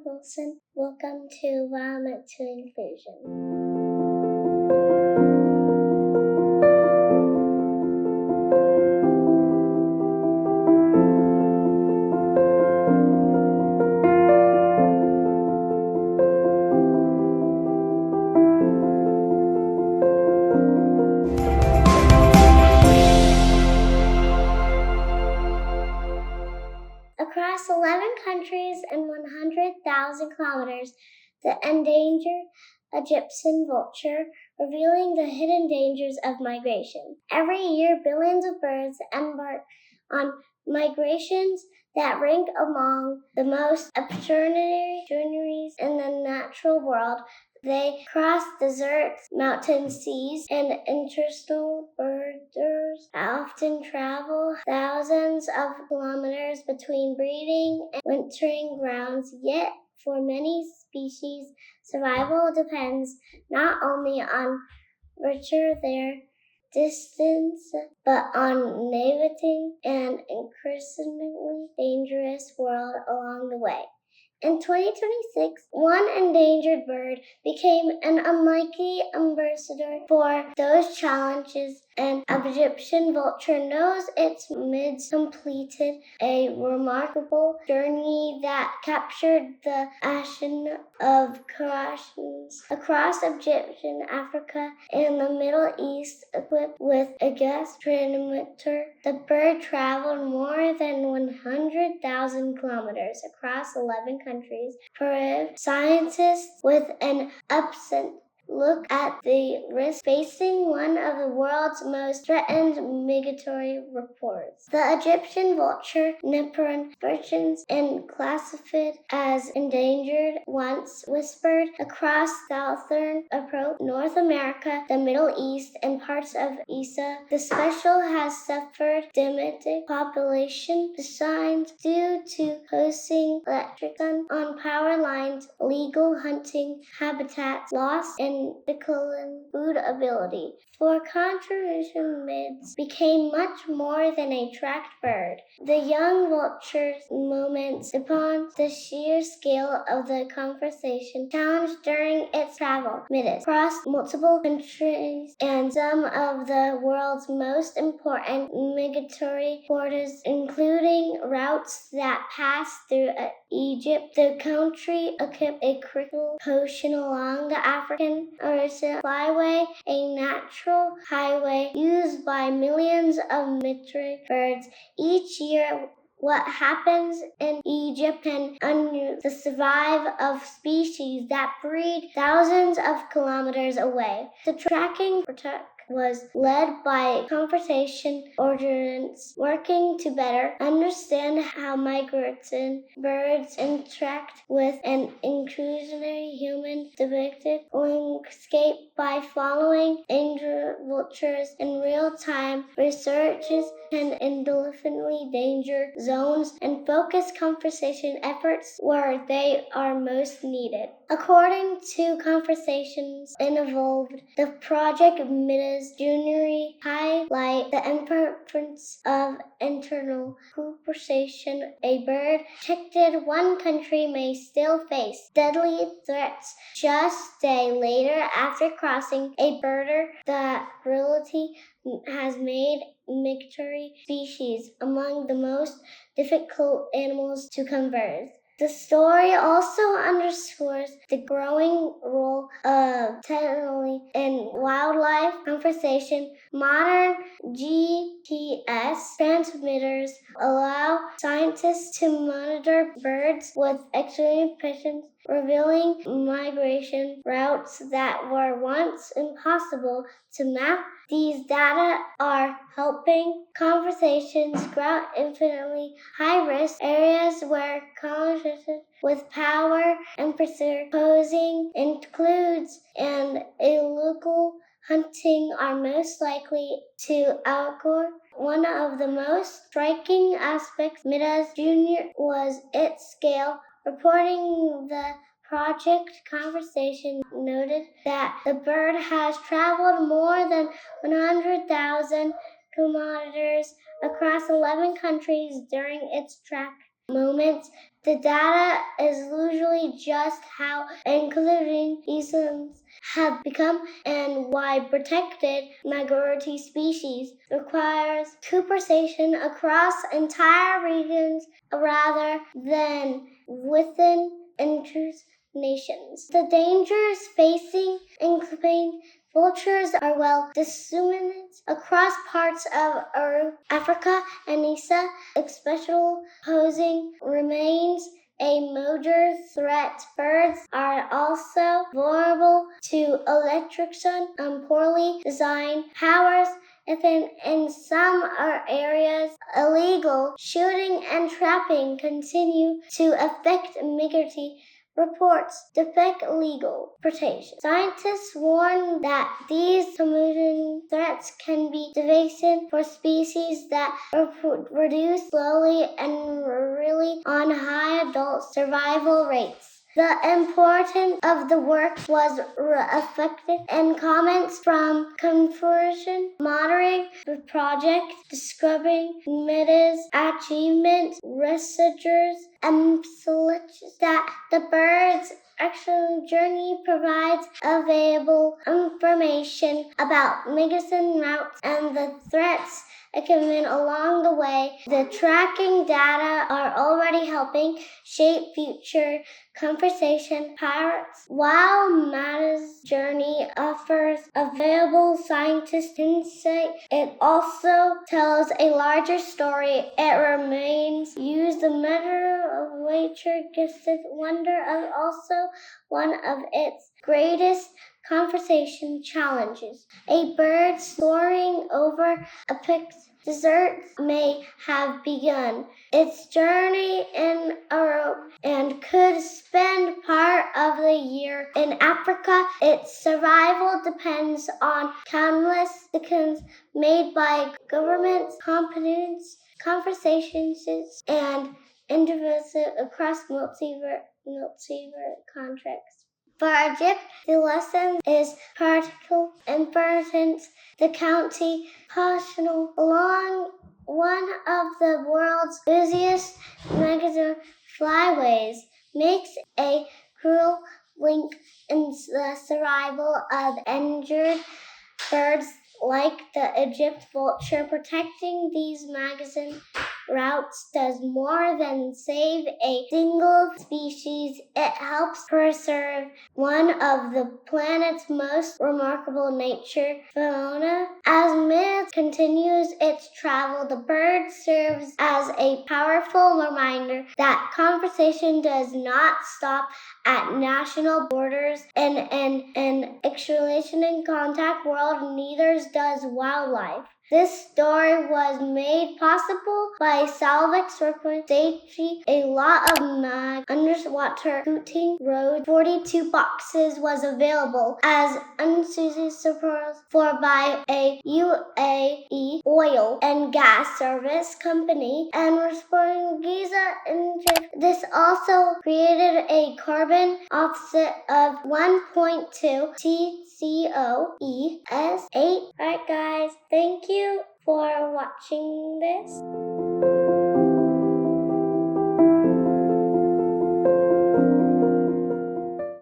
Wilson. Welcome to Environment to Inclusion. Across 11 countries and 100,000 kilometers, the endangered Egyptian vulture, revealing the hidden dangers of migration. Every year, billions of birds embark on migrations that rank among the most extraordinary journeys in the natural world. They cross deserts, mountains, seas, and international borders, often travel thousands of kilometers between breeding and wintering grounds. Yet, for many species, survival depends not only on their distance, but on navigating an increasingly dangerous world along the way. In 2026, one endangered bird became an unlikely ambassador for those challenges. An Egyptian vulture knows its midst completed a remarkable journey that captured the attention of Croatians across Egyptian Africa and the Middle East. Equipped with a gas transmitter, the bird traveled more than 100,000 kilometers across 11 countries. Provided scientists with an upset look at the risk facing one of the world's most threatened migratory reports. The Egyptian vulture, Neophron, and classified as endangered, once whispered across southern North America, the Middle East, and parts of Asia. The species has suffered dramatic population declines due to posting electrocution on power lines, illegal hunting, habitat loss, and declining food ability. For conservation, Midas became much more than a tracked bird. The young vulture's moments upon the sheer scale of the conversation challenged during its travel. Midas crossed multiple countries and some of the world's most important migratory borders, including routes that pass through Egypt. The country occupied a critical portion along the African-Eurasian flyway, a natural highway used by millions of migratory birds each year. What happens in Egypt and the survival of species that breed thousands of kilometers away. The tracking project was led by conservationists working to better understand how migratory birds interact with an increasingly human-depicted landscape. By following endangered vultures in real time, researchers can indefinitely danger zones and focus conservation efforts where they are most needed. According to conversations involved, the project Midas Junior highlight the importance of internal cooperation. A bird protected one country may still face deadly threats just a day later after crossing a border. The reality has made migratory species among the most difficult animals to conserve. The story also underscores the growing role of technology in wildlife conservation. Modern GPS transmitters allow scientists to monitor birds with extreme precision, revealing migration routes that were once impossible to map. These data are helping conservation ground infinitely high-risk areas where colonization with power and precision posing includes and illegal hunting are most likely to occur. One of the most striking aspects of Midas Jr. was its scale. Reporting the project conversation noted that the bird has traveled more than 100,000 kilometers across 11 countries during its track. Moments The data is usually just how including islands have become and why protected migratory species requires cooperation across entire regions rather than within interest nations. The dangers facing including vultures are well disseminated across parts of Africa and Asia, especially posing remains a major threat. Birds are also vulnerable to electrocution and poorly designed powers. In some areas, illegal shooting and trapping continue to affect migratory reports defect legal protection. Scientists warn that these emerging threats can be devastating for species that reduce slowly and rely on high adult survival rates. The importance of the work was reflected in comments from conservation monitoring the project, describing Midas' achievements, researchers emphasized that the bird's actual journey provides available information about migration routes and the threats accumulated along the way. The tracking data are already helping shape future conservation priorities. While Midas' journey offers available scientific insight, it also tells a larger story. It remains used the measure of nature gifted wonder and also one of its greatest conservation challenges. A bird soaring over a peaked desert may have begun its journey in Europe and could spend part of the year in Africa. Its survival depends on countless decisions made by governments, companies, conservationists, and individuals across multiverse contracts. For Egypt, the lesson is particularly important. The county national along one of the world's busiest migratory flyways makes a crucial link in the survival of endangered birds like the Egypt vulture. Protecting these migratory routes does more than save a single species. It helps preserve one of the planet's most remarkable nature phenomena. As Midas continues its travel, the bird serves as a powerful reminder that conservation does not stop at national borders. In an extremely contact world, neither does wildlife. This story was made possible by Salvik's safety. A lot of underwater scooting road 42 boxes was available as unsuited support for by a UAE oil and gas service company and responding Giza Egypt. This also created a carbon offset of 1.2 TCOES8. Alright guys, thank you for watching this.